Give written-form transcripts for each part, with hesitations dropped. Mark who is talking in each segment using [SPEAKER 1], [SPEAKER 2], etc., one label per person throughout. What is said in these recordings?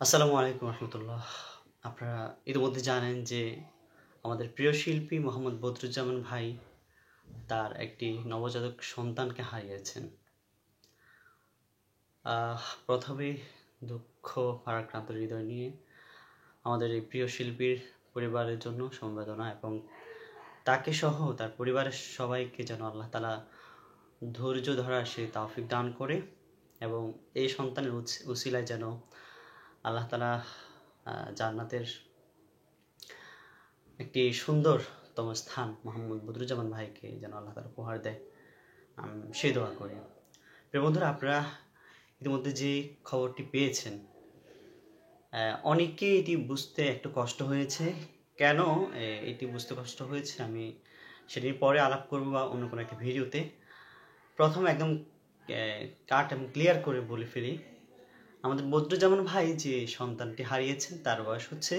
[SPEAKER 1] আসসালামু আলাইকুম রহমতুল্লাহ। আপনারা ইতিমধ্যে জানেন যে আমাদের প্রিয় শিল্পী মোহাম্মদ বদরুজ্জামান ভাই তার একটি নবজাতক সন্তানকে হারিয়েছেন। প্রথমে দুঃখ ভারাক্রান্ত হৃদয় নিয়ে আমাদের এই প্রিয় শিল্পীর পরিবারের জন্য সমবেদনা এবং তাকে সহ তার পরিবারের সবাইকে যেন আল্লাহ তাআলা ধৈর্য ধরার সেই তৌফিক দান করে এবং এই সন্তানের উসিলায় যেন আল্লাহ তাআলা জান্নাতের একটি সুন্দরতম স্থান মোহাম্মদ বদরুজ্জামান ভাইকে যেন আল্লাহ তাআলা উপহার দেয়, সেই দোয়া করি। প্রিয় বন্ধুরা, আপনারা ইতিমধ্যে যে খবরটি পেয়েছেন, অনেকেই এটি বুঝতে একটু কষ্ট হয়েছে। কেন এটি বুঝতে কষ্ট হয়েছে আমি সেটি পরে আলাপ করব বা অন্য কোনো একটা ভিডিওতে। প্রথমে একদম কাট এবং ক্লিয়ার করে বলে ফেলি, আমাদের বদরুজ্জামান ভাই যে সন্তানটি হারিয়েছেন তার বয়স হচ্ছে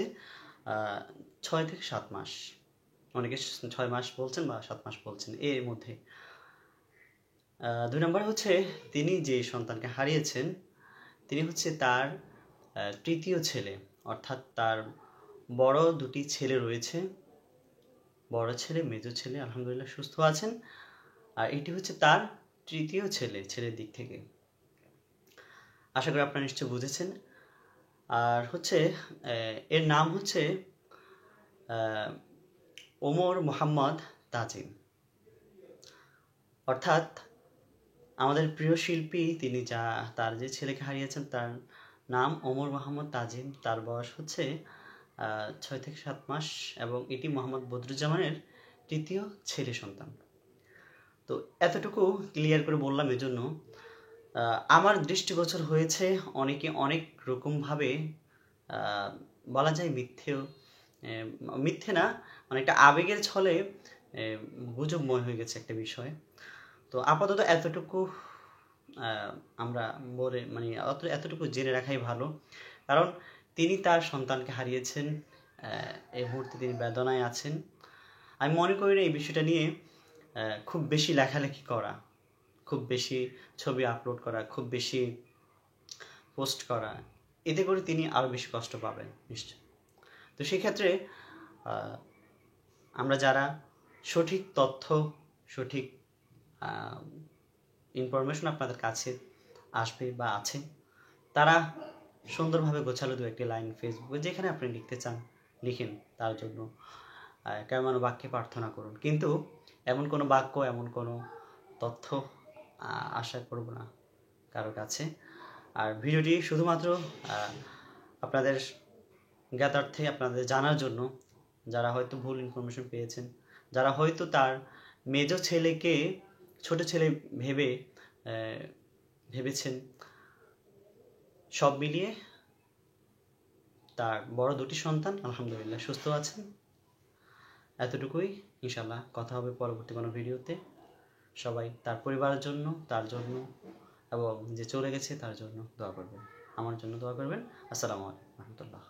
[SPEAKER 1] 6 থেকে 7 মাস। অনেকে 6 মাস বলছেন বা 7 মাস বলছেন, এর মধ্যে। 2 নম্বর হচ্ছে, তিনি যে সন্তানকে হারিয়েছেন তিনি হচ্ছে তার তৃতীয় ছেলে, অর্থাৎ তার বড় দুটি ছেলে রয়েছে। বড় ছেলে, মেজো ছেলে আলহামদুলিল্লাহ সুস্থ আছেন, আর এটি হচ্ছে তার তৃতীয় ছেলে, ছেলের দিক থেকে। আশা করি আপনারা নিশ্চয় বুঝেছেন। আর হচ্ছে এর নাম হচ্ছে ওমর মোহাম্মদ তাজিম। অর্থাৎ আমাদের প্রিয় শিল্পী তিনি তার যে ছেলেকে হারিয়েছেন তার নাম ওমর মোহাম্মদ তাজিম। তার বয়স হচ্ছে 6 থেকে 7 মাস এবং এটি মোহাম্মদ বদরুজ্জামানের তৃতীয় ছেলে সন্তান। তো এতটুকু ক্লিয়ার করে বললাম এজন্য, আমার দৃষ্টিগোচর হয়েছে অনেকে অনেক রকমভাবে বলা যায় মিথ্যে না, অনেকটা আবেগের ছলে গুজবময় হয়ে গেছে একটা বিষয়। তো আপাতত এতটুকু আমরা এতটুকু জেনে রাখাই ভালো, কারণ তিনি তার সন্তানকে হারিয়েছেন, এই মুহূর্তে তিনি বেদনায় আছেন। আমি মনে করি না এই বিষয়টা নিয়ে খুব বেশি লেখালেখি করা, খুব বেশি ছবি আপলোড করা, খুব বেশি পোস্ট করা, এতে করে তিনি আরও বেশি কষ্ট পাবেন নিশ্চয়। তো সেক্ষেত্রে আমরা যারা সঠিক তথ্য, সঠিক ইনফরমেশন আপনাদের কাছে আসবে বা আছে, তারা সুন্দরভাবে গোছালো দু একটি লাইন ফেসবুকে যেখানে আপনি লিখতে চান লিখেন, তার জন্য কেমন বাক্যে প্রার্থনা করুন, কিন্তু এমন কোনো বাক্য, এমন কোনো তথ্য আশা করব না কারো কাছে। আর ভিডিওটি শুধুমাত্র আপনাদের জ্ঞাতার্থে, আপনাদের জানার জন্য, যারা হয়তো ভুল ইনফরমেশন পেয়েছেন, যারা হয়তো তার মেজো ছেলেকে ছোট ছেলে ভেবেছেন, সব মিলিয়ে তার বড় দুটি সন্তান আলহামদুলিল্লাহ সুস্থ আছেন। এতটুকুই। ইনশাল্লাহ কথা হবে পরবর্তী কোনো ভিডিওতে। সবাই তার পরিবারের জন্য, তার জন্য এবং যে চলে গেছে তার জন্য দোয়া করবেন, আমার জন্য দোয়া করবেন। আসসালামু আলাইকুম রহমতুল্লাহ।